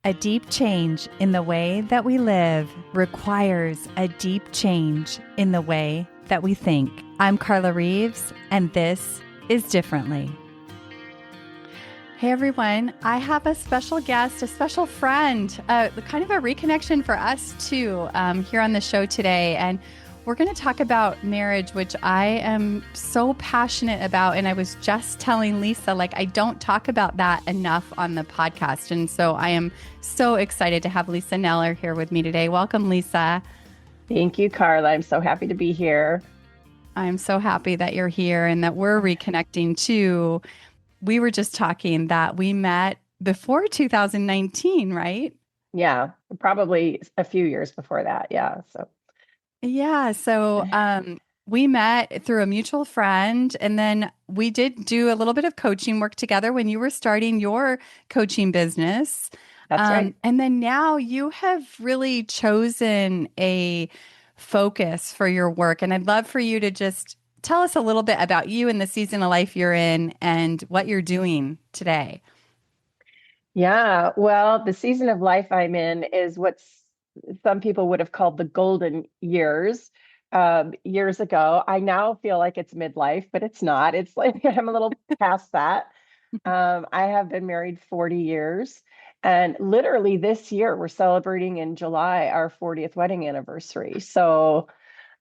A deep change in the way that we live requires a deep change in the way that we think. I'm Carla Reeves, and this is Differently. Hey everyone, I have a special guest, a special friend, kind of a reconnection for us too, here on the show today. And we're going to talk about marriage, which I am so passionate about. And I was just telling Lisa, I don't talk about that enough on the podcast. And so I am so excited to have Lisa Kneller here with me today. Welcome, Lisa. Thank you, Carla. I'm so happy to be here. I'm so happy that you're here and that we're reconnecting too. We were just talking that we met before 2019, right? Yeah, probably a few years before that. Yeah. Yeah. So we met through a mutual friend, and then we did do a little bit of coaching work together when you were starting your coaching business. That's right. And then now you have really chosen a focus for your work. And I'd love for you to just tell us a little bit about you and the season of life you're in and what you're doing today. Yeah. Well, the season of life I'm in is what some people would have called the golden years. Years ago, I now feel like it's midlife, but it's not. It's like I'm a little past that. I have been married 40 years. And literally this year, we're celebrating in July our 40th wedding anniversary. So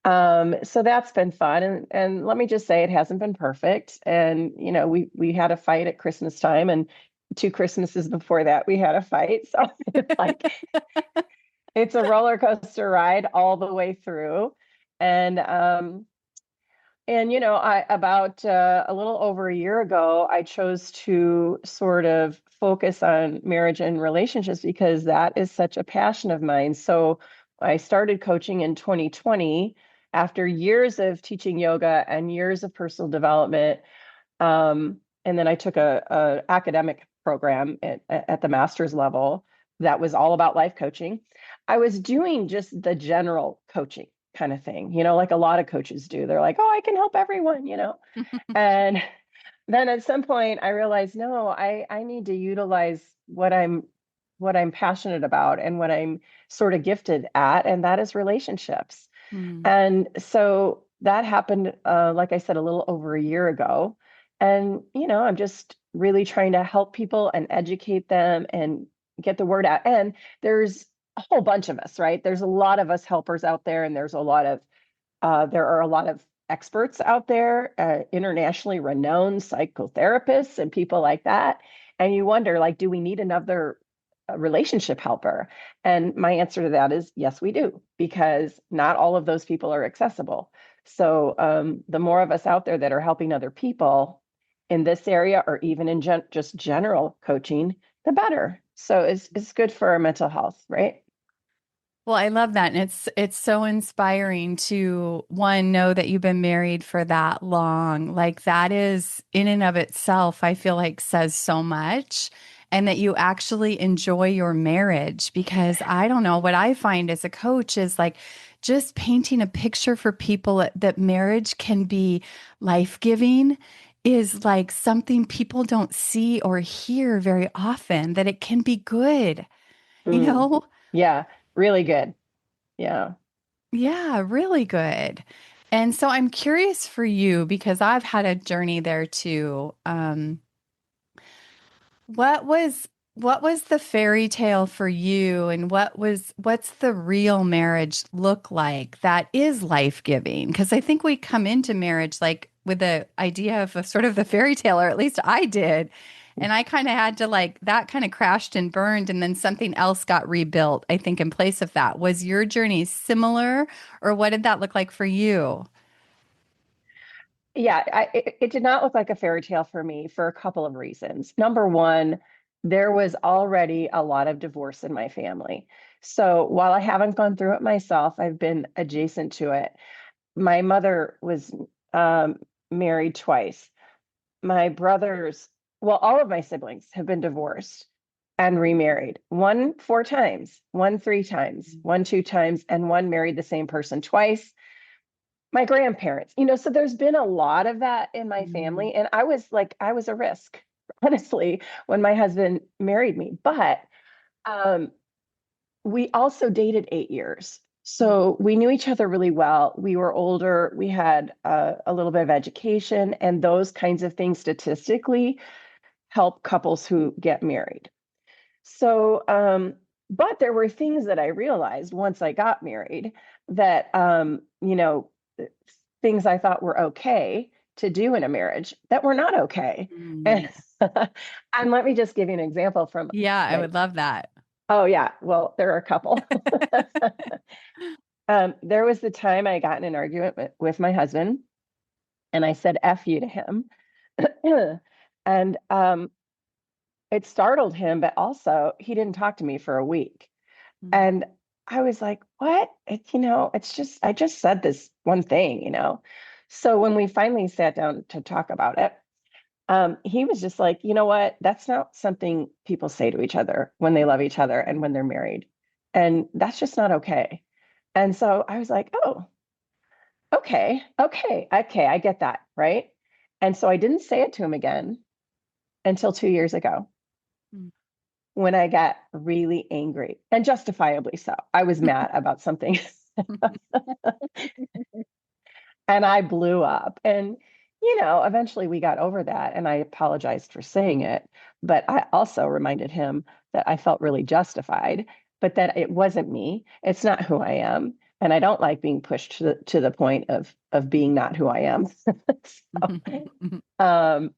that's been fun. And let me just say it hasn't been perfect. And we had a fight at Christmas time, and two Christmases before that we had a fight. So it's like it's a roller coaster ride all the way through. And I about a little over a year ago, I chose to sort of focus on marriage and relationships because that is such a passion of mine. So I started coaching in 2020 after years of teaching yoga and years of personal development. And then I took a academic program at the master's level that was all about life coaching. I was doing just the general coaching kind of thing, like a lot of coaches do. They're like, oh, I can help everyone. And then at some point I realized, no, I need to utilize what I'm passionate about and what I'm sort of gifted at, and that is relationships. Mm. And so that happened, like I said, a little over a year ago. And, I'm just really trying to help people and educate them and get the word out. And there's a whole bunch of us, right? There's a lot of us helpers out there, and there are a lot of experts out there, internationally renowned psychotherapists and people like that. And you wonder, do we need another relationship helper? And my answer to that is yes, we do, because not all of those people are accessible. So the more of us out there that are helping other people in this area, or even in just general coaching, the better. So it's good for our mental health, right? Well, I love that. And it's so inspiring to one know that you've been married for that long. Like that is in and of itself, I feel like says so much. And that you actually enjoy your marriage because I don't know what I find as a coach is like just painting a picture for people that marriage can be life-giving is like something people don't see or hear very often, that it can be good, you Mm. know? Yeah, really good. Yeah. Yeah, really good. And so I'm curious for you because I've had a journey there too. What was what was the fairy tale for you and what's the real marriage look like that is life-giving? Because I think we come into marriage like with the idea of a sort of the fairy tale, or at least I did. And I kind of had to like that kind of crashed and burned, and then something else got rebuilt, I think, in place of that. Was your journey similar, or what did that look like for you? Yeah, it did not look like a fairy tale for me for a couple of reasons. Number one, there was already a lot of divorce in my family. So while I haven't gone through it myself, I've been adjacent to it. My mother was married twice. My brothers, well, all of my siblings have been divorced and remarried. One four times, one three times, one two times, and one married the same person twice. My grandparents, so there's been a lot of that in my Mm. family. And I was a risk, honestly, when my husband married me. But Um, we also dated 8 years. So we knew each other really well. We were older. We had a little bit of education, and those kinds of things statistically help couples who get married. So, but there were things that I realized once I got married that, things I thought were okay to do in a marriage that were not okay. And, Mm. and let me just give you an example from Yeah, I like, would love that. oh yeah, well, there are a couple. There was the time I got in an argument with my husband and I said F you to him. And it startled him, but also he didn't talk to me for a week. Mm. And I was like, what? It's just, I just said this one thing. So when we finally sat down to talk about it, he was just like, you know what? That's not something people say to each other when they love each other and when they're married. And that's just not okay. And so I was like, oh, okay, I get that. Right. And so I didn't say it to him again until 2 years ago Mm. when I got really angry and justifiably so. I was mad about something and I blew up. And, eventually we got over that and I apologized for saying it. But I also reminded him that I felt really justified, but that it wasn't me. It's not who I am. And I don't like being pushed to the point of being not who I am. So, um,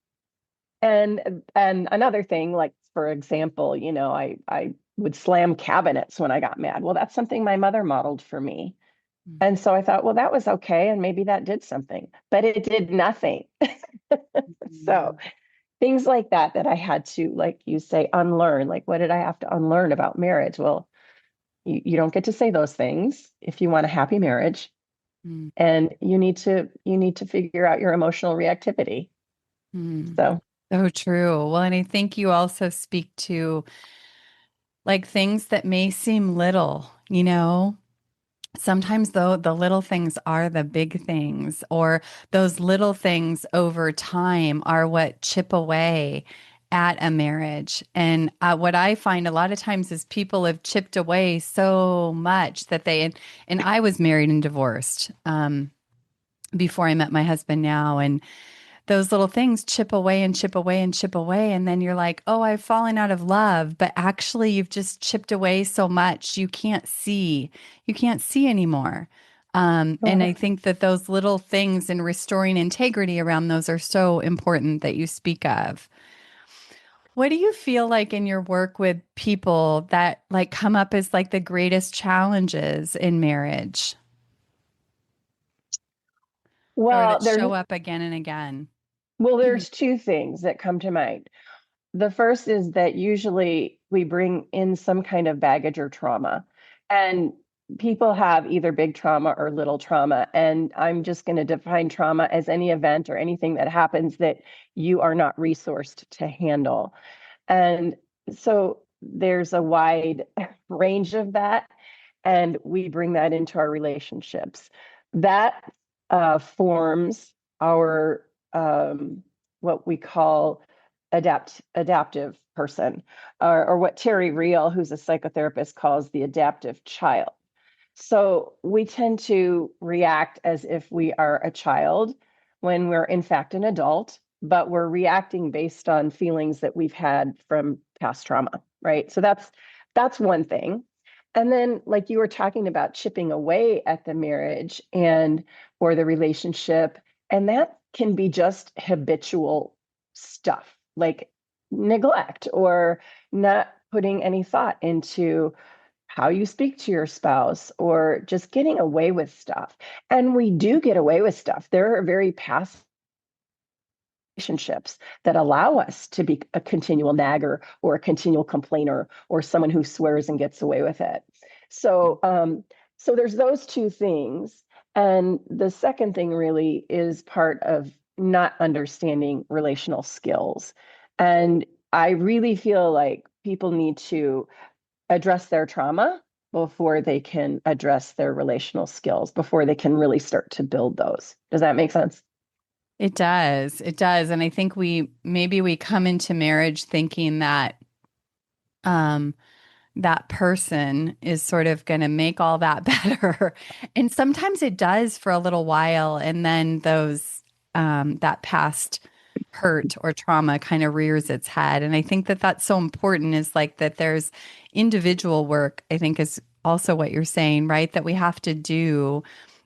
and another thing, like for example, I would slam cabinets when I got mad. Well, that's something my mother modeled for me. And so I thought, well, that was okay. And maybe that did something, but it did nothing. So things like that I had to, like you say, unlearn. Like, what did I have to unlearn about marriage? Well, you don't get to say those things if you want a happy marriage. Mm. And you need to figure out your emotional reactivity. Mm. So So true. Well, and I think you also speak to like things that may seem little, sometimes though the little things are the big things, or those little things over time are what chip away at a marriage. And what I find a lot of times is people have chipped away so much that and I was married and divorced before I met my husband now. And those little things chip away and chip away and chip away. And then you're like, oh, I've fallen out of love. But actually, you've just chipped away so much you can't see anymore. And I sure. think that those little things and restoring integrity around those are so important that you speak of. What do you feel like in your work with people that like come up as like the greatest challenges in marriage or Well, that show up again and again? there's two things that come to mind. The first is that usually we bring in some kind of baggage or trauma, and people have either big trauma or little trauma. And I'm just going to define trauma as any event or anything that happens that you are not resourced to handle. And so there's a wide range of that, and we bring that into our relationships. That forms our what we call adaptive person, or what Terry Real, who's a psychotherapist, calls the adaptive child. So we tend to react as if we are a child when we're in fact an adult, but we're reacting based on feelings that we've had from past trauma, right? So that's one thing. And then like you were talking about chipping away at the marriage and or the relationship, and that can be just habitual stuff like neglect or not putting any thought into how you speak to your spouse or just getting away with stuff. And we do get away with stuff. There are very passive relationships that allow us to be a continual nagger or a continual complainer or someone who swears and gets away with it. So there's those two things. And the second thing really is part of not understanding relational skills. And I really feel like people need to address their trauma before they can address their relational skills, before they can really start to build those. Does that make sense? It does. It does. And I think we maybe we come into marriage thinking that um that person is sort of going to make all that better. And sometimes it does for a little while. And then that past hurt or trauma kind of rears its head. And I think that that's so important, is like that there's individual work, I think is also what you're saying, right? That we have to do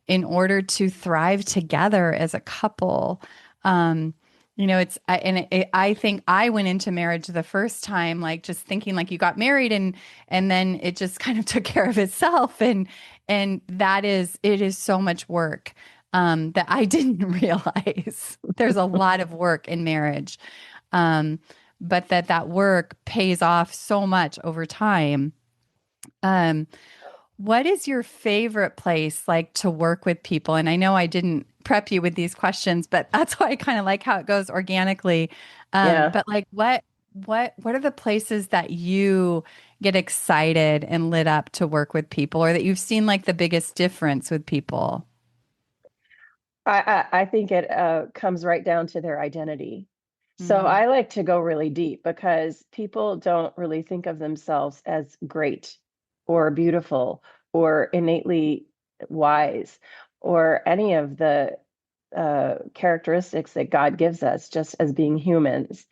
in order to thrive together as a couple. Um, I think I went into marriage the first time, like just thinking like you got married and then it just kind of took care of itself. And it is so much work, that I didn't realize. There's a lot of work in marriage. Um, but that work pays off so much over time. Um, what is your favorite place like to work with people? And I know I didn't prep you with these questions, but that's why I kind of like how it goes organically. Yeah. But like what are the places that you get excited and lit up to work with people, or that you've seen like the biggest difference with people? I think it comes right down to their identity. So Mm, I like to go really deep because people don't really think of themselves as great or beautiful or innately wise or any of the characteristics that God gives us just as being humans.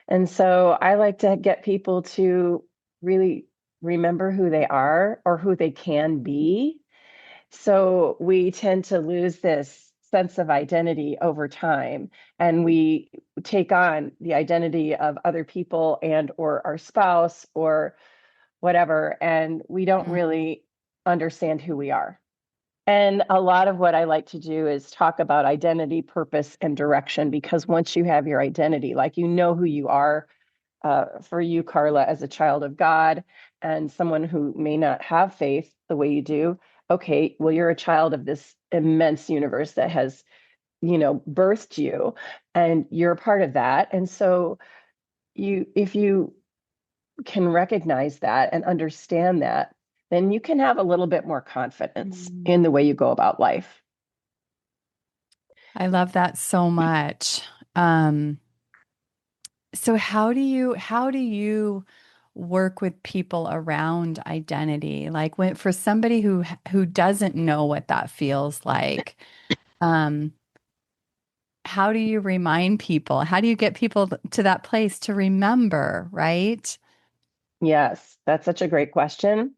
And so I like to get people to really remember who they are or who they can be. So we tend to lose this sense of identity over time, and we take on the identity of other people and or our spouse or whatever, and we don't mm, really understand who we are. And a lot of what I like to do is talk about identity, purpose, and direction, because once you have your identity, like you know who you are, for you, Carla, as a child of God and someone who may not have faith the way you do, okay, well, you're a child of this immense universe that has, birthed you, and you're a part of that. And so if you can recognize that and understand that, then you can have a little bit more confidence mm. in the way you go about life. I love that so much. Um, so how do you work with people around identity? Like when for somebody who doesn't know what that feels like, um, how do you remind people? How do you get people to that place to remember, right? Yes, that's such a great question,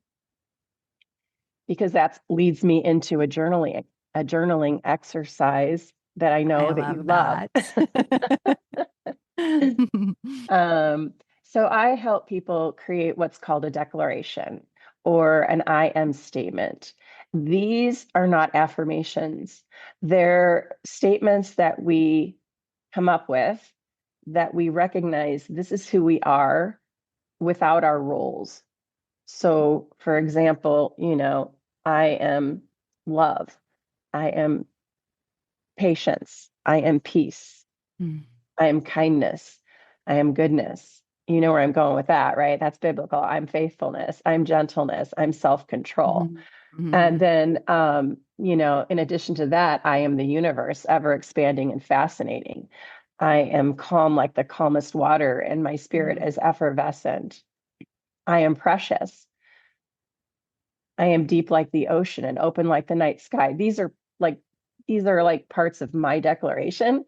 because that leads me into a journaling exercise that I I know that you love love. that. Um, so I help people create what's called a declaration or an I am statement. These are not affirmations. They're statements that we come up with, that we recognize this is who we are without our roles. So, for example, I am love. I am patience. I am peace. Mm, I am kindness. I am goodness. You know where I'm going with that, right? That's biblical. I'm faithfulness. I'm gentleness. I'm self-control. mhm, And mhm, then, in addition to that, I am the universe, ever expanding and fascinating. I am calm like the calmest water, and my spirit mm, is effervescent. I am precious. I am deep like the ocean and open like the night sky. These are like parts of my declaration.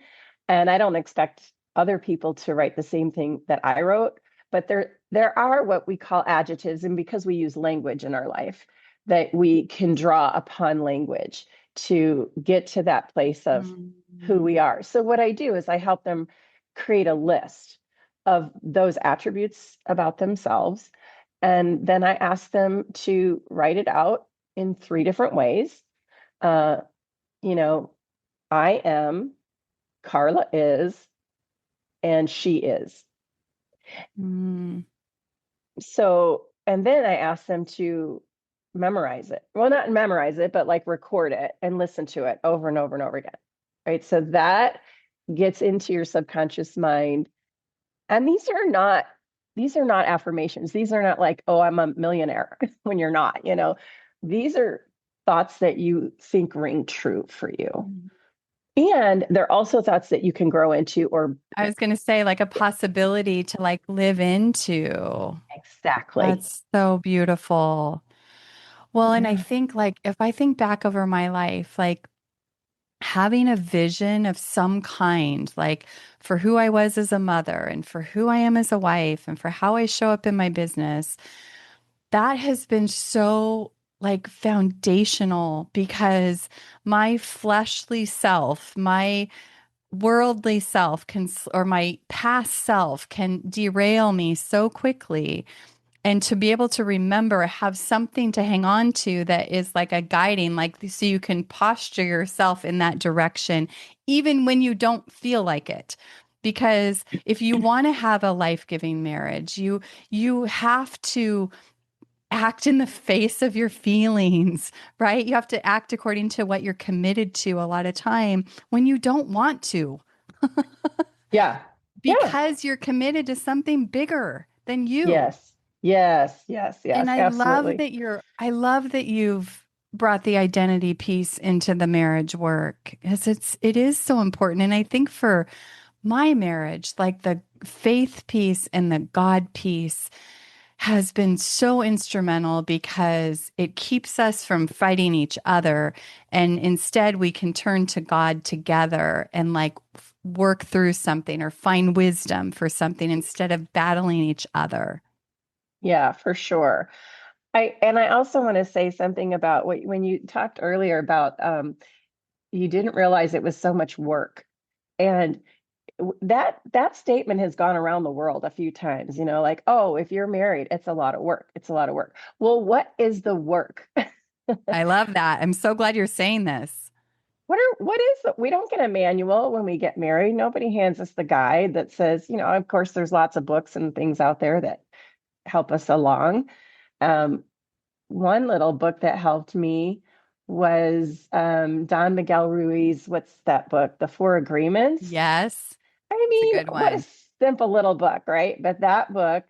And I don't expect other people to write the same thing that I wrote, but there are what we call adjectives, and because we use language in our life, that we can draw upon language to get to that place of who we mm, are. So what I do is I help them create a list of those attributes about themselves, and then I ask them to write it out in three different ways. Uh, you know, I am, Carla is, and she is. mm, So, and then I ask them to memorize it. Well, not memorize it, but like record it and listen to it over and over and over again. Right. So that gets into your subconscious mind. And these are not affirmations. These are not like, oh, I'm a millionaire when you're not. These are thoughts that you think ring true for you. mm. And they're also thoughts that you can grow into or I was going to say like a possibility to like live into. exactly. That's so beautiful. Well, and I Yeah. think like if I think back over my life, like having a vision of some kind, like for who I was as a mother and for who I am as a wife and for how I show up in my business, that has been so like foundational because my fleshly self, my worldly self can, or my past self can derail me so quickly. And to be able to remember, have something to hang on to that is like a guiding, like so you can posture yourself in that direction, even when you don't feel like it. Because if you want to have a life-giving marriage, you have to act in the face of your feelings, right? You have to act according to what you're committed to a lot of time when you don't want to, Yeah. Yeah. because you're committed to something bigger than you. Yes. Yes. Yes. And Yes. Absolutely. I love that you've brought the identity piece into the marriage work, because it is so important. And I think for my marriage, like the faith piece and the God piece has been so instrumental because it keeps us from fighting each other. And instead, we can turn to God together and like work through something or find wisdom for something instead of battling each other. Yeah, for sure. I also want to say something about what when you talked earlier about you didn't realize it was so much work. And that statement has gone around the world a few times, like, oh, if you're married, it's a lot of work. It's a lot of work. Well, what is the work? I love that. I'm so glad you're saying this. We don't get a manual when we get married. Nobody hands us the guide that says, of course, there's lots of books and things out there that help us along. Um, One little book that helped me was Don Miguel Ruiz. What's that book? The Four Agreements. Yes, I it's a mean, good what a one. simple little book, right? But that book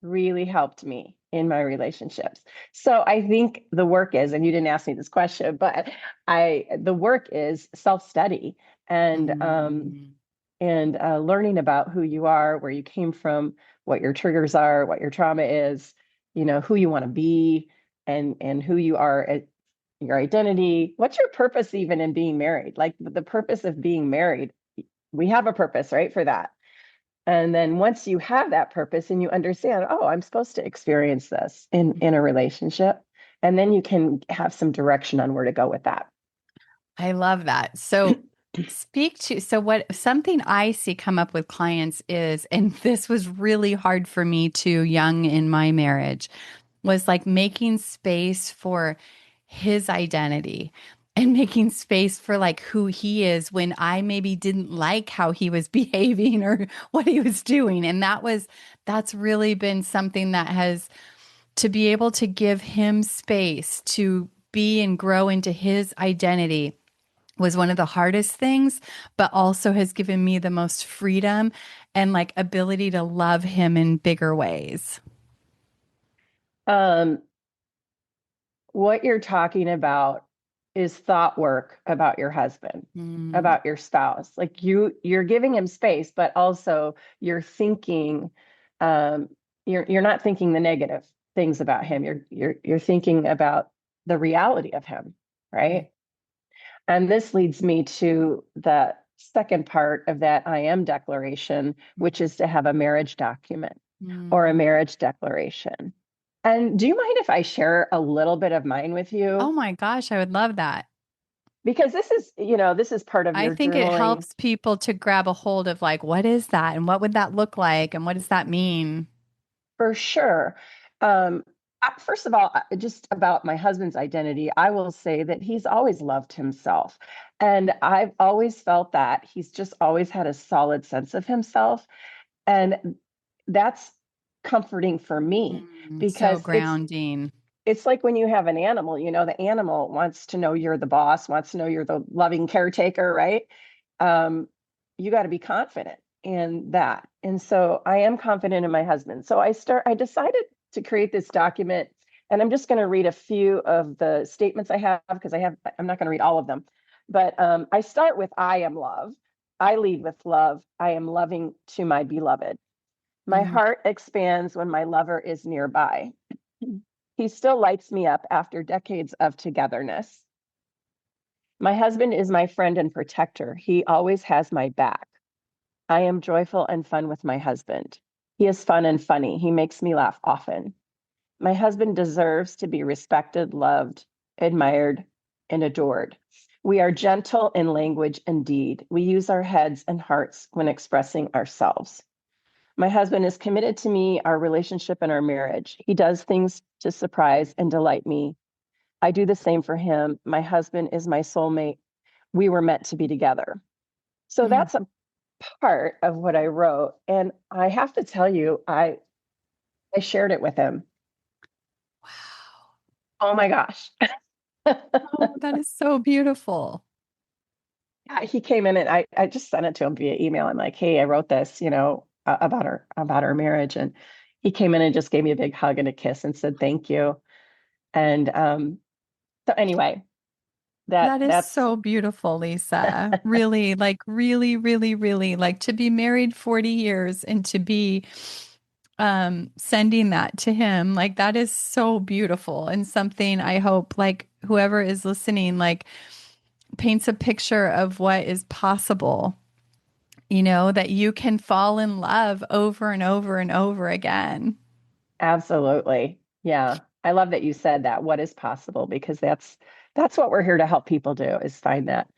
really helped me in my relationships. So I think the work is, and you didn't ask me this question, but the work is self-study and Mm. learning about who you are, where you came from, what your triggers are, what your trauma is, who you want to be, and who you are at your identity. What's your purpose even in being married? Like the purpose of being married, we have a purpose, right, for that. And then once you have that purpose and you understand, oh, I'm supposed to experience this in a relationship, and then you can have some direction on where to go with that. I love that. So what something I see come up with clients is, and this was really hard for me too, young in my marriage, was like making space for his identity and making space for like who he is when I maybe didn't like how he was behaving or what he was doing. And that's really been something that has, to be able to give him space to be and grow into his identity was one of the hardest things, but also has given me the most freedom and like ability to love him in bigger ways. Um, what you're talking about is thought work about your husband, Mm, about your spouse. Like you're giving him space, but also you're thinking, um, you're not thinking the negative things about him. You're thinking about the reality of him, mm, right? And this leads me to the second part of that I am declaration, which is to have a marriage document or a mm. marriage declaration. And do you mind if I share a little bit of mine with Oh you? my gosh, I would love that. Because this is part of I your think it journaling helps people to grab a hold of like, what is that? And what would that look like? And what does that mean? for sure. Um, First of all, just about my husband's identity, I will say that he's always loved himself. And I've always felt that he's just always had a solid sense of himself. And that's comforting for me So because grounding. it's like when you have an animal, the animal wants to know you're the boss, wants to know you're the loving caretaker, right? Um, you got to be confident in that. And so I am confident in my husband. So I decided to create this document, and I'm just going to read a few of the statements I have because I'm not going to read all of them. But I start with I am love. I lead with love. I am loving to my beloved. My Mm. heart expands when my lover is nearby. He still lights me up after decades of togetherness. My husband is my friend and protector. He always has my back. I am joyful and fun with my husband. He is fun and funny. He makes me laugh often. My husband deserves to be respected, loved, admired, and adored. We are gentle in language and deed. We use our heads and hearts when expressing ourselves. My husband is committed to me, our relationship, and our marriage. He does things to surprise and delight me. I do the same for him. My husband is my soulmate. We were meant to be together. So Mm. that's a part of what I wrote. And I have to tell you, I shared it with him. Wow. Oh my gosh. Oh, that is so beautiful. He came in and I just sent it to him via email. I'm like, hey, I wrote this, about our marriage. And he came in and just gave me a big hug and a kiss and said, thank you. And so anyway, That is that's so beautiful, Lisa. Really, like really, really, really like to be married 40 years and to be sending that to him. Like that is so beautiful and something I hope like whoever is listening like paints a picture of what is possible. That you can fall in love over and over and over again. absolutely. Yeah. I love that you said that. What is possible? Because that's what we're here to help people do is find that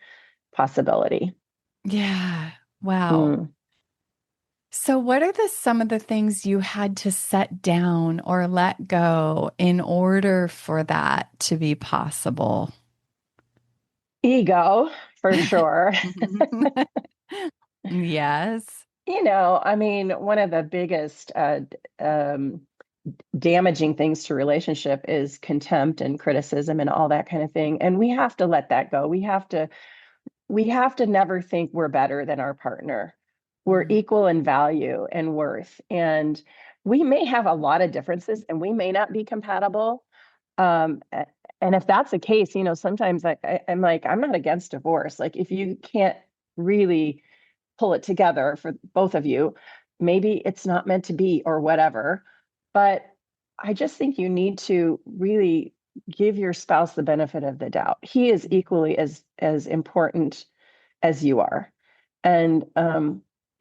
possibility. Yeah. Wow. Mm. So, what are some of the things you had to set down or let go in order for that to be possible? Ego, for sure. Yes. I mean, one of the biggest damaging things to relationship is contempt and criticism and all that kind of thing. And we have to let that go. We have to never think we're better than our partner. We're Mm. equal in value and worth. And we may have a lot of differences and we may not be compatible. And if that's the case, sometimes I'm like, I'm not against divorce. Like, if you can't really pull it together for both of you, maybe it's not meant to be or whatever. But I just think you need to really give your spouse the benefit of the doubt. He is equally as important as you are. And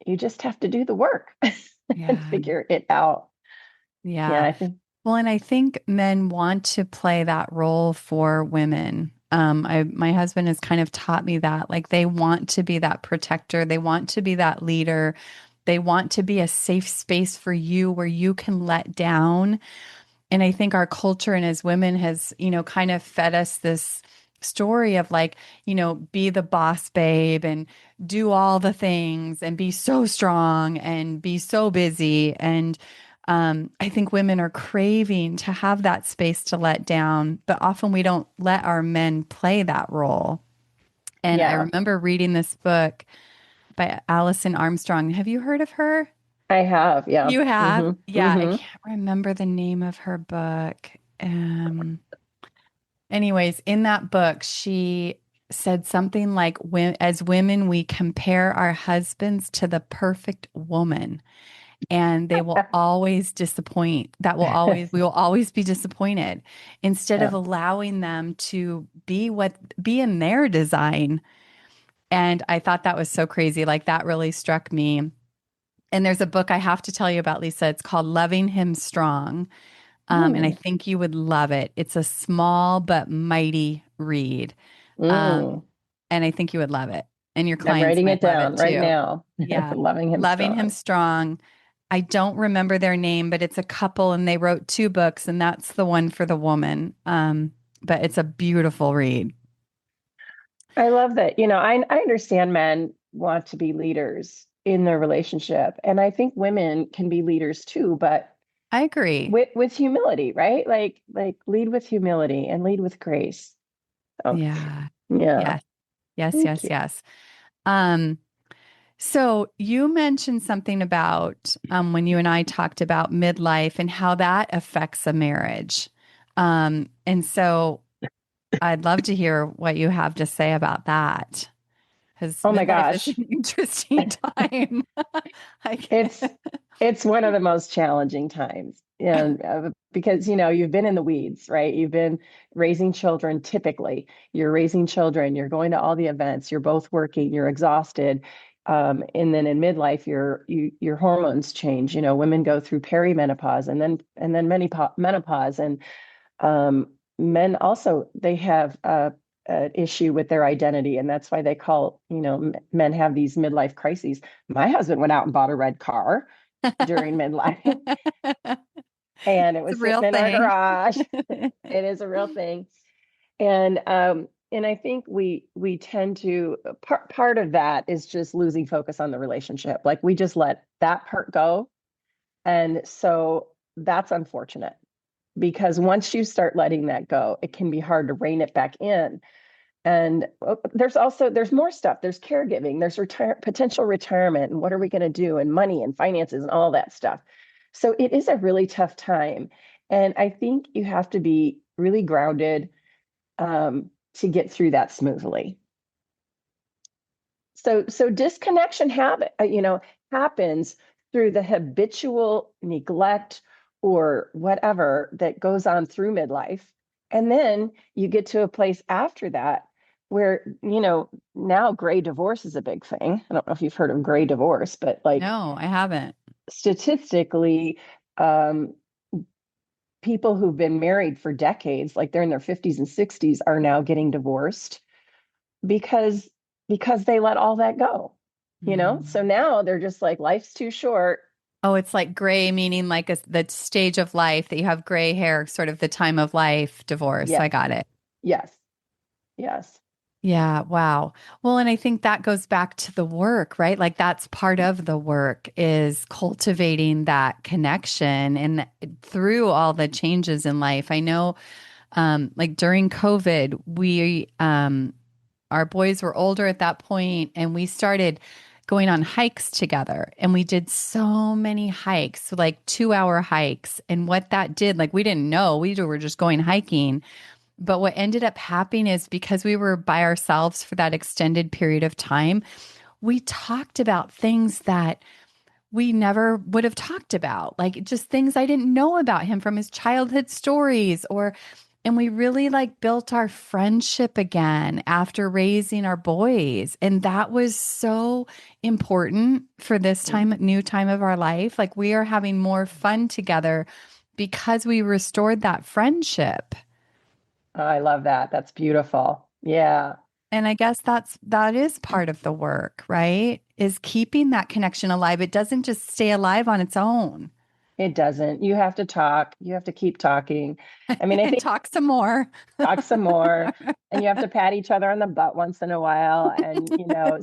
you just have to do the work and Yeah. figure it out. Yeah, Yeah. I think. Well, and I think men want to play that role for women. My husband has kind of taught me that, like they want to be that protector, they want to be that leader, they want to be a safe space for you where you can let down. And I think our culture and as women has, kind of fed us this story of like, be the boss babe and do all the things and be so strong and be so busy. And I think women are craving to have that space to let down, but often we don't let our men play that role. And I Yeah, remember reading this book by Alison Armstrong. Have you heard of her? I have. Yeah. You have? Mm-hmm. Yeah, I Mm-hmm. can't remember the name of her book. Anyways, in that book, she said something like, as women, we compare our husbands to the perfect woman, and they will always disappoint. We will always be disappointed instead of Yeah. allowing them to be in their design. And I thought that was so crazy. Like that really struck me. And there's a book I have to tell you about, Lisa. It's called Loving Him Strong. And I Mm. think you would love it. It's a small but mighty read. Mm. And I think you would love it. And your I'm clients writing it might love down it right too. now. Yeah. Loving him Loving Him strong. Strong. I don't remember their name, but it's a couple and they wrote two books, and that's the one for the woman. But it's a beautiful read. I love that. I understand men want to be leaders in their relationship, and I think women can be leaders too, but I agree. with humility, right? Like lead with humility and lead with grace. Oh, Yeah. yeah. Yes. Yes. Thank Yes. you. Yes. Um, So you mentioned something about when you and I talked about midlife and how that affects a marriage. And so I'd love to hear what you have to say about that because Oh my midlife is gosh. an interesting time. Like, It's it's one of the most challenging times. And because you've been in the weeds, right? You've been raising children typically. You're raising children, you're going to all the events, you're both working, you're exhausted. And then in midlife, your hormones change. Women go through perimenopause and then menopause. And men also they have an issue with their identity, and that's why they call men have these midlife crises. My husband went out and bought a red car during midlife, and it it's a was real sitting in our thing. garage. It is a real thing, and I think we tend to part of that is just losing focus on the relationship. Like we just let that part go, and so that's unfortunate because once you start letting that go, it can be hard to rein it back in. And there's more stuff. There's caregiving, there's potential retirement, and what are we going to do, and money and finances and all that stuff. So it is a really tough time. And I think you have to be really grounded to get through that smoothly. So disconnection happens through the habitual neglect or whatever that goes on through midlife. And then you get to a place after that where, now gray divorce is a big thing. I don't know if you've heard of gray divorce, but like No, I haven't. statistically, um, people who've been married for decades, like they're in their 50s and 60s, are now getting divorced because they let all that go. So Mm. now they're just like, life's too short. Oh, it's like gray, meaning like the stage of life that you have gray hair, sort of the time of life divorce. Yeah. I got it. Yes. Yes. Yeah, wow. Well, and I think that goes back to the work, right? Like that's part of the work is cultivating that connection and through all the changes in life. I know like during COVID, we our boys were older at that point and we started going on hikes together and we did so many hikes, like 2 hour hikes. And what that did, like we didn't know, we were just going hiking, but what ended up happening is because we were by ourselves for that extended period of time, we talked about things that we never would have talked about, like just things I didn't know about him from his childhood stories or and we really like built our friendship again after raising our boys. And that was so important for this time, new time of our life. Like we are having more fun together because we restored that friendship. Oh, I love that. That's beautiful. Yeah. And I guess that is part of the work, right? Is keeping that connection alive. It doesn't just stay alive on its own. It doesn't. You have to talk. You have to keep talking. I mean, I And think talk some more. talk some more, and you have to pat each other on the butt once in a while and,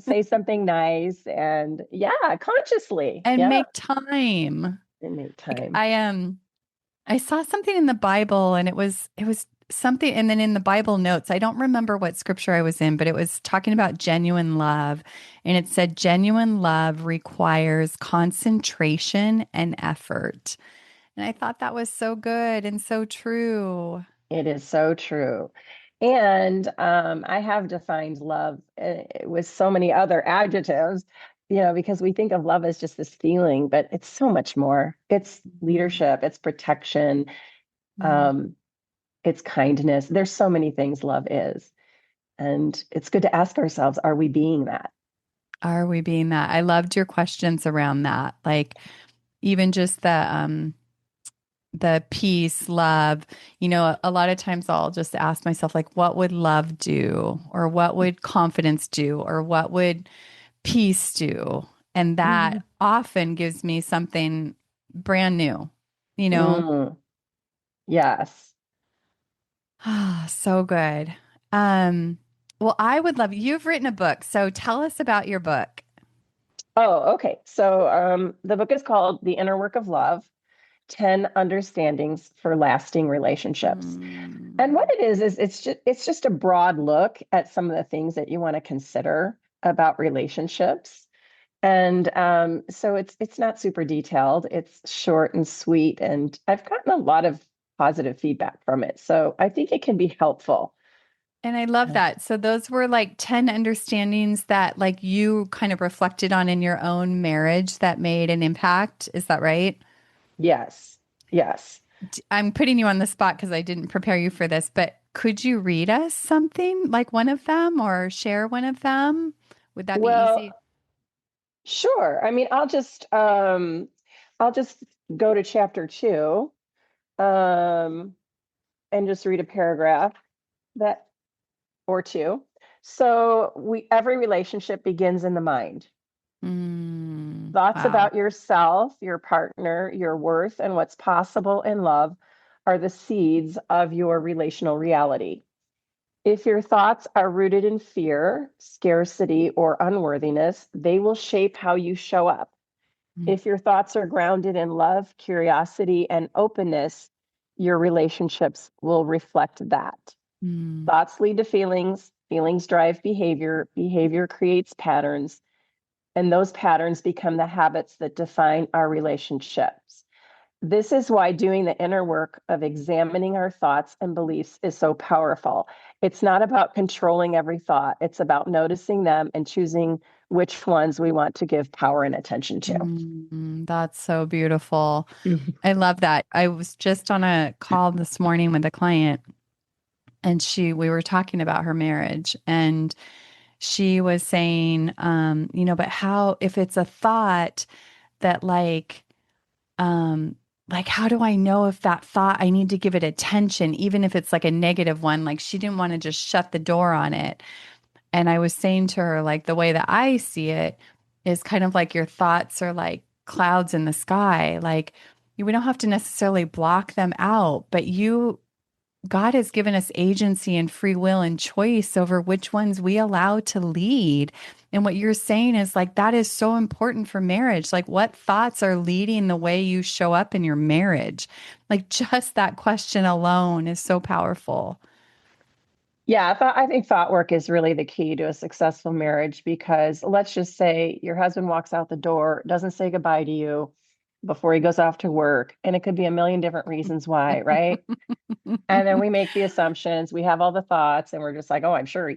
say something nice and yeah, consciously. And Yeah. make time. And make Like time. I saw something in the Bible and it was something and then in the Bible notes, I don't remember what scripture I was in, but it was talking about genuine love and it said genuine love requires concentration and effort. And I thought that was so good and so true. It is so true. And I have defined love with so many other adjectives, because we think of love as just this feeling, but it's so much more. It's Mhm. leadership, it's protection, Mhm. um, it's kindness. There's so many things love is. And it's good to ask ourselves, are we being that? Are we being that? I loved your questions around that. Like even just the peace, love, a lot of times I'll just ask myself, like, what would love do? Or what would confidence do? Or what would peace do? And Mhm. that often gives me something brand new, you know? Mm, yes. Ah, so good. Um, well, I would love you've written a book. So tell us about your book. Oh, okay. So the book is called The Inner Work of Love: 10 Understandings for Lasting Relationships. And what Mm, it is it's just a broad look at some of the things that you want to consider about relationships. And so it's not super detailed. It's short and sweet, and I've gotten a lot of positive feedback from it. So I think it can be helpful And I love that. So those were like 10 understandings that like you kind of reflected on in your own marriage that made an impact. Is that right? Yes. Yes. I'm putting you on the spot because I didn't prepare you for this, but could you read us something like one of them or share one of them? Would that be Well, easy? sure. I mean, I'll just go to chapter 2, um, and just read a paragraph that or two. So every relationship begins in the mind. Thoughts Wow. about yourself, your partner, your worth, and what's possible in love are the seeds of your relational reality. If your thoughts are rooted in fear, scarcity, or unworthiness, they will shape how you show up. If your thoughts are grounded in love, curiosity, and openness, your relationships will reflect that. Mm, Thoughts lead to feelings, feelings drive behavior, behavior creates patterns, and those patterns become the habits that define our relationships. This is why doing the inner work of examining our thoughts and beliefs is so powerful. It's not about controlling every thought, it's about noticing them and choosing which ones we want to give power and attention to. that's so beautiful. Mhm. I love that. I was just on a call this morning with a client and we were talking about her marriage and she was saying, but how, if it's a thought that like how do I know if that thought I need to give it attention, even if it's like a negative one? Like she didn't want to just shut the door on it. And I was saying to her, like, the way that I see it is kind of like your thoughts are like clouds in the sky. Like, we don't have to necessarily block them out, but God has given us agency and free will and choice over which ones we allow to lead. And what you're saying is like, that is so important for marriage. Like, what thoughts are leading the way you show up in your marriage? Like, just that question alone is so powerful. Yeah, I think thought work is really the key to a successful marriage because let's just say your husband walks out the door, doesn't say goodbye to you before he goes off to work, and it could be a million different reasons why, right? And then we make the assumptions, we have all the thoughts, and we're just like, oh, I'm sure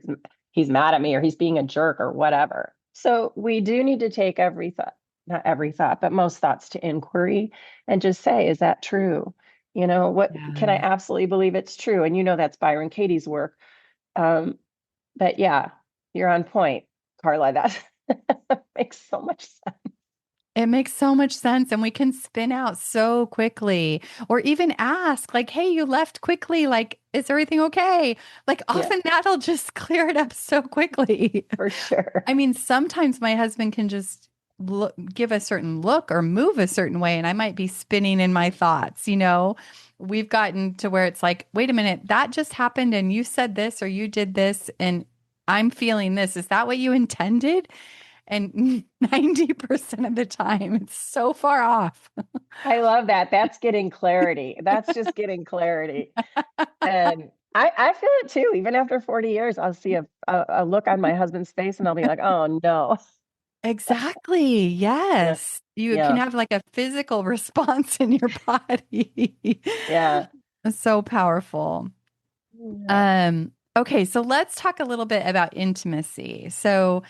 he's mad at me or he's being a jerk or whatever. So we do need to take every thought, not every thought, but most thoughts to inquiry and just say, is that true? What can I Yeah. absolutely believe it's true? And that's Byron Katie's work. Um, but yeah, you're on point, Carla. That makes so much sense. It makes so much sense. And we can spin out so quickly or even ask, like, hey, you left quickly. Like, is everything okay? Like, Yeah, often that'll just clear it up so quickly. for sure. I mean, sometimes my husband can just give a certain look or move a certain way, and I might be spinning in my thoughts. We've gotten to where it's like, wait a minute, that just happened, and you said this or you did this, and I'm feeling this. Is that what you intended? And 90% of the time, it's so far off. I love that. That's getting clarity. That's just getting clarity. And I feel it too. Even after 40 years, I'll see a look on my husband's face and I'll be like, oh no. Exactly. Yeah. Yes. You can Yeah. have like a physical response in your body. Yeah. It's so powerful. Yeah. Okay, so let's talk a little bit about intimacy. So,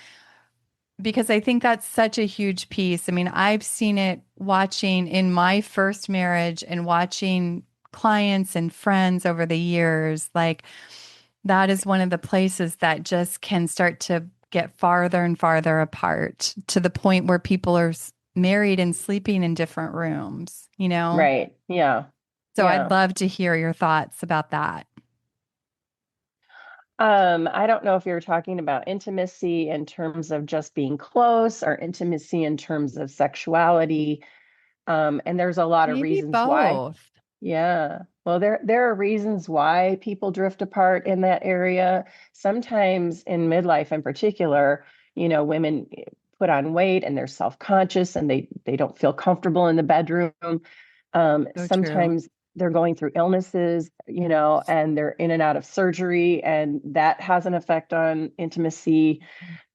because I think that's such a huge piece. I mean, I've seen it watching in my first marriage and watching clients and friends over the years. Like, that is one of the places that just can start to get farther and farther apart to the point where people are married and sleeping in different rooms? Right. Yeah. So I'd Yeah. love to hear your thoughts about that. I don't know if you're talking about intimacy in terms of just being close or intimacy in terms of sexuality. And there's a lot of Maybe reasons why. both. Yeah. Well, there are reasons why people drift apart in that area. Sometimes in midlife in particular, women put on weight and they're self-conscious and they don't feel comfortable in the bedroom. So true. Sometimes they're going through illnesses, and they're in and out of surgery, and that has an effect on intimacy.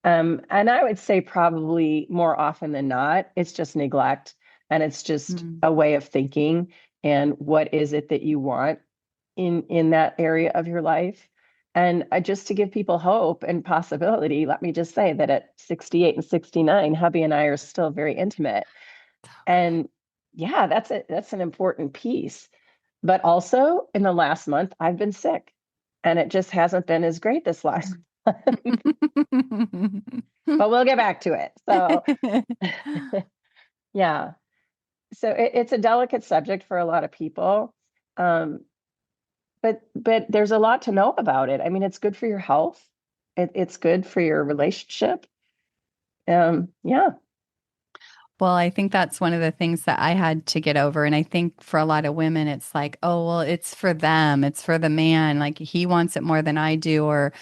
And I would say probably more often than not, it's just neglect and it's just Mm, a way of thinking and what is it that you want in that area of your life. And just to give people hope and possibility, let me just say that at 68 and 69, hubby and I are still very intimate. So And yeah, that's an important piece. But also in the last month, I've been sick and it just hasn't been as great this last month. But we'll get back to it. So yeah. So it's a delicate subject for a lot of people. Um, but there's a lot to know about it. I mean, it's good for your health. It's good for your relationship. Yeah, Well, I think that's one of the things that I had to get over. And I think for a lot of women, it's like, oh, well, it's for them. It's for the man. Like he wants it more than I do. Or,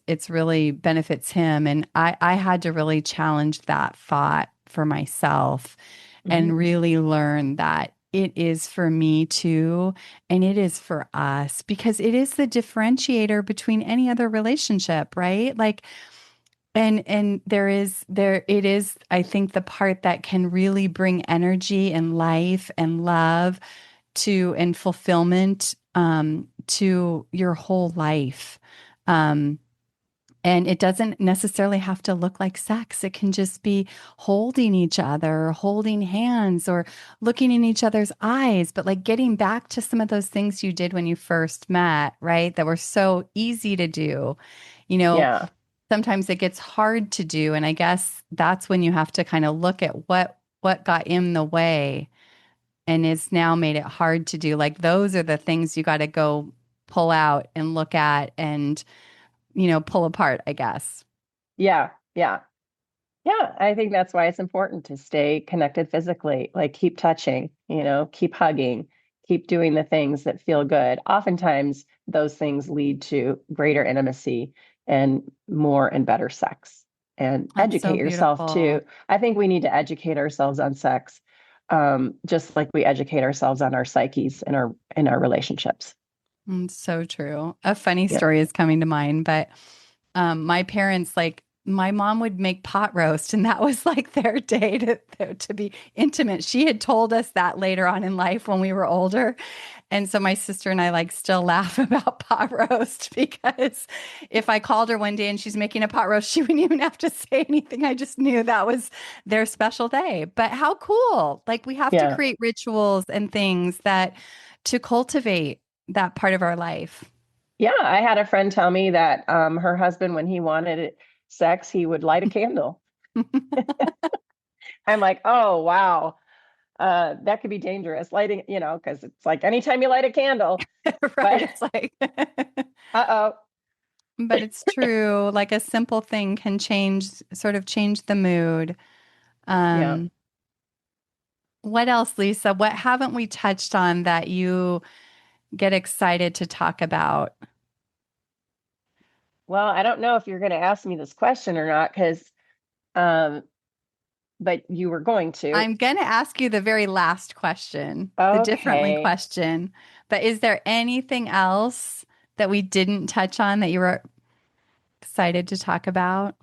it's really benefits him. And I had to really challenge that thought for myself hmm and really learn that it is for me too. And it is for us because it is the differentiator between any other relationship, right? Like, and there it is, I think, the part that can really bring energy and life and love to and fulfillment to your whole life. Um and it doesn't necessarily have to look like sex. It can just be holding each other, holding hands, or looking in each other's eyes. But like getting back to some of those things you did when you first met, right? That were so easy to do. You know, yeah, sometimes it gets hard to do. And I guess that's when you have to kind of look at what got in the way and it's now made it hard to do. Like those are the things you got to go pull out and look at and, pull apart, I guess. yeah, yeah. Yeah, I think that's why it's important to stay connected physically, like keep touching, keep hugging, keep doing the things that feel good. Oftentimes, those things lead to greater intimacy and more and better sex. And That's educate so yourself too. beautiful. I think we need to educate ourselves on sex, just like we educate ourselves on our psyches and our relationships. So true. A funny Yeah. story is coming to mind, but my parents, like, my mom would make pot roast, and that was like their day to be intimate. She had told us that later on in life when we were older. And so my sister and I like still laugh about pot roast because if I called her one day and she's making a pot roast, she wouldn't even have to say anything. I just knew that was their special day. But how cool. Like we have to Yeah. create rituals and things that to cultivate that part of our life. Yeah. I had a friend tell me that her husband, when he wanted sex, he would light a candle. I'm like, oh, wow. That could be dangerous lighting, because it's like anytime you light a candle, Right. but It's like, uh-oh. but it's true. Like a simple thing can sort of change the mood. Yeah. Um, what else, Lisa? What haven't we touched on that you get excited to talk about? Well, I don't know if you're going to ask me this question or not, um, but you were going to. I'm going to ask you the very last question, the differently Okay. question. But is there anything else that we didn't touch on that you were excited to talk about?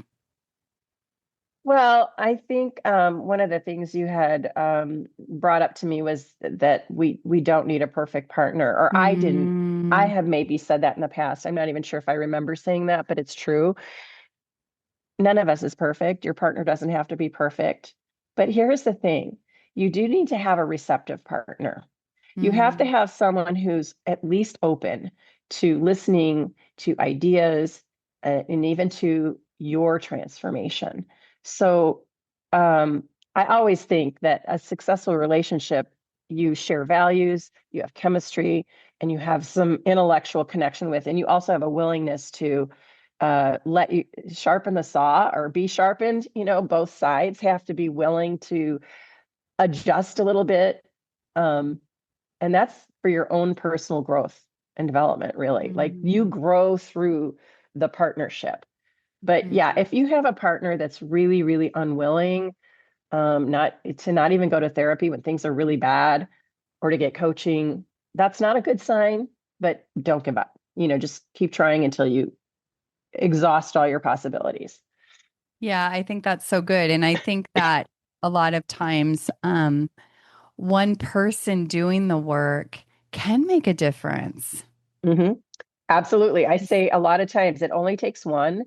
Well, I think one of the things you had brought up to me was that we don't need a perfect partner, or I didn't. I Mm, have maybe said that in the past. I'm not even sure if I remember saying that, but it's true. None of us is perfect. Your partner doesn't have to be perfect. But here's the thing, you do need to have a receptive partner. You have to mm, have someone who's at least open to listening to ideas and even to your transformation. So I always think that a successful relationship, you share values, you have chemistry, and you have some intellectual connection with, and you also have a willingness to let you sharpen the saw or be sharpened. Both sides have to be willing to adjust a little bit. Um, and that's for your own personal growth and development, really. Like you mm, grow through the partnership. But yeah, mm. if you have a partner that's really, really unwilling, not even go to therapy when things are really bad or to get coaching, that's not a good sign, but don't give up. Just keep trying until you exhaust all your possibilities. Yeah, I think that's so good. And I think that a lot of times, one person doing the work can make a difference. hmm Absolutely. I say a lot of times it only takes one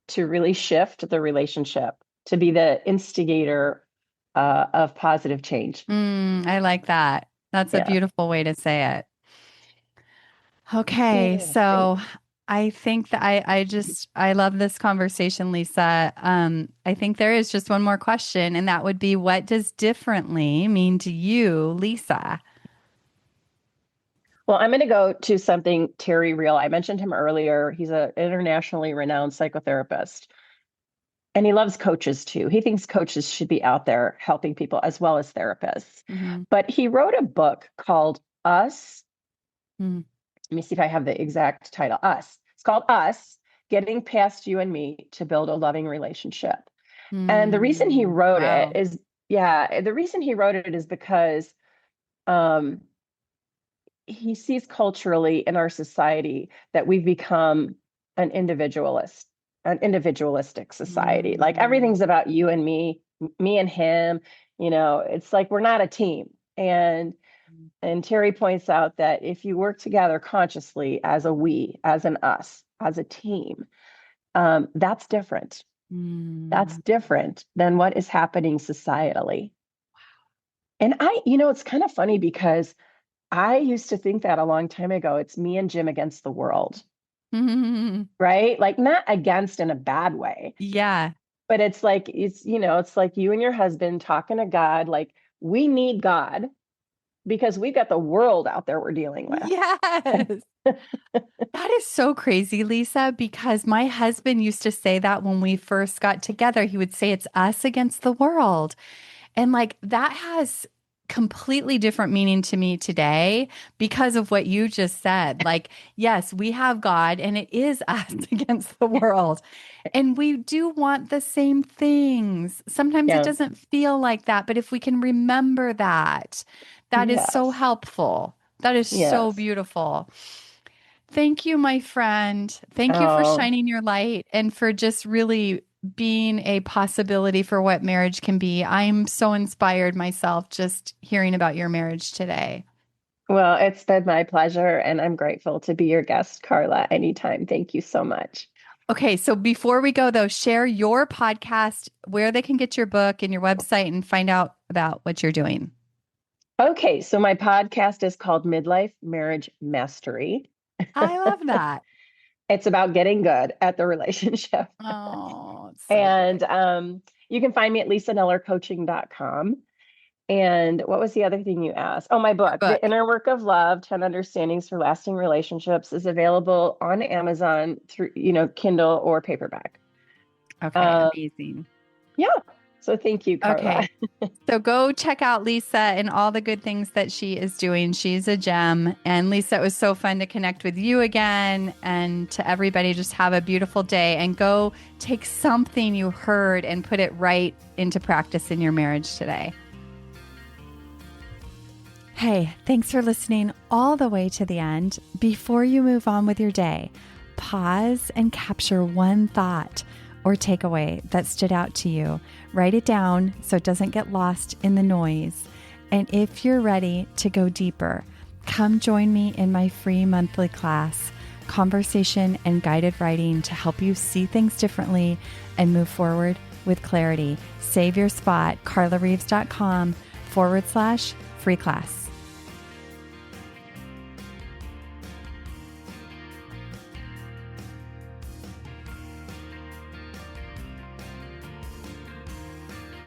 to really shift the relationship, to be the instigator of positive change. I like that. That's a Yeah. beautiful way to say it. Okay, Yeah. Great. so I think that I love this conversation, Lisa. I think there is just one more question, and that would be, what does differently mean to you, Lisa? Well, I'm going to go to something Terry Real. I mentioned him earlier. He's an internationally renowned psychotherapist, and he loves coaches too. He thinks coaches should be out there helping people as well as therapists. Mm-hmm. But he wrote a book called Us. Mm-hmm. Let me see if I have the exact title. Us. It's called Us, Getting Past You and Me to Build a Loving Relationship. And the reason he wrote it Wow. is, yeah, the reason he wrote it is because um, he sees culturally in our society that we've become an individualistic society. Like Mm. everything's about you and me and him. It's like we're not a team. And Terry points out that if you work together consciously as a we, as an us, as a team, that's different. That's Mm. different than what is happening societally. And it's kind of funny because I used to think that a long time ago. It's me and Jim against the world, right? Like not against in a bad way, Yeah. but it's like you and your husband talking to God, like we need God because we've got the world out there we're dealing with. Yes. That is so crazy, Lisa, because my husband used to say that when we first got together. He would say it's us against the world. And like that has completely different meaning to me today because of what you just said. Like, yes, we have God and it is us against the world. And we do want the same things. Sometimes it Yeah. doesn't feel like that, but if we can remember that, that is so Yes. helpful. That is so Yes. beautiful. Thank you, my friend. Thank you for Oh, shining your light and for just really being a possibility for what marriage can be. I'm so inspired myself just hearing about your marriage today. well, it's been my pleasure, and I'm grateful to be your guest, Carla, anytime. Thank you so much. Okay, so before we go, though, share your podcast, where they can get your book and your website and find out about what you're doing. Okay, so my podcast is called Midlife Marriage Mastery. I love that. It's about getting good at the relationship. Oh, it's so And good. you can find me at lisanellercoaching.com. And what was the other thing you asked? Oh, my Your book, The book. Inner Work of Love, 10 Understandings for Lasting Relationships, is available on Amazon through, Kindle or paperback. Okay, Um, amazing. yeah. So thank you, Carla. Okay. So go check out Lisa and all the good things that she is doing. She's a gem. And Lisa, it was so fun to connect with you again. And to everybody, just have a beautiful day and go take something you heard and put it right into practice in your marriage today. Hey, thanks for listening all the way to the end. Before you move on with your day, pause and capture one thought or takeaway that stood out to you. Write it down so it doesn't get lost in the noise. And if you're ready to go deeper, come join me in my free monthly class, Conversation and Guided Writing, to help you see things differently and move forward with clarity. Save your spot, carlareeves.com/free class.